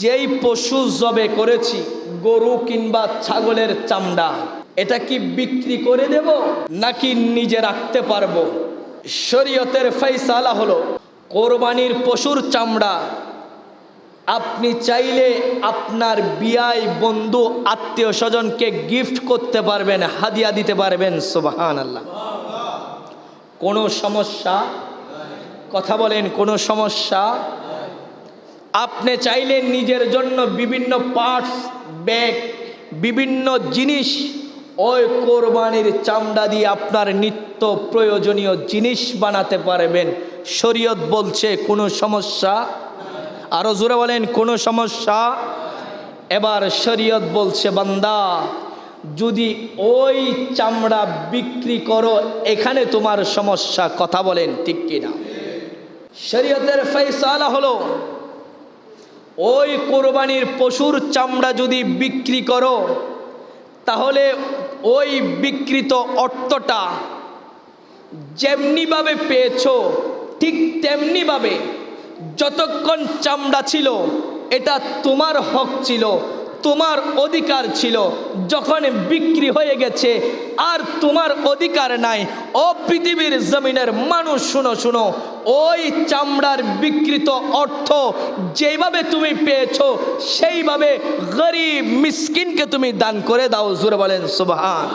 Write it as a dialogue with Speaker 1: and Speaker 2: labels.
Speaker 1: যেই পশু জবে করেছি, গরু কিংবা ছাগলের চামড়া, এটা কি বিক্রি করে দেব নাকি নিজে রাখতে পারবো? শরীয়তের ফয়সালা হলো, কোরবানির পশুর চামড়া আপনি চাইলে আপনার বিয়াই বন্ধু আত্মীয় স্বজনকে গিফট করতে পারবেন, হাদিয়া দিতে পারবেন। সুবহানাল্লাহ। কোনো সমস্যা? কথা বলেন, কোনো সমস্যা? আপনি চাইলে নিজের জন্য বিভিন্ন পার্টস, ব্যাগ, বিভিন্ন জিনিস ওই কোরবানির চামড়া দিয়ে আপনার নিত্য প্রয়োজনীয় জিনিস বানাতে পারবেন। শরীয়ত বলছে কোনো সমস্যা? আরো জোরে বলেন, কোনো সমস্যা? এবার শরীয়ত বলছে, বান্দা যদি ওই চামড়া বিক্রি করো, এখানে তোমার সমস্যা। কথা বলেন ঠিক কিনা? শরীয়তের ফয়সালা হলো, ওই কোরবানির পশুর চামড়া যদি বিক্রি করো, তাহলে ওই বিকৃত অর্থটা যেমনিভাবে পেয়েছো ঠিক তেমনিভাবে যতক্ষণ চামড়া ছিল এটা তোমার হক ছিল, তোমার অধিকার ছিল। যখন বিক্রি হয়ে গেছে আর তোমার অধিকার নাই। ও পৃথিবীর জমিনের মানুষ, শুনো শুনো, ওই চামড়ার বিকৃত অর্থ যেভাবে তুমি পেয়েছো সেইভাবে গরিব মিসকিনকে তুমি দান করে দাও। জোরে বলেন সুবহান।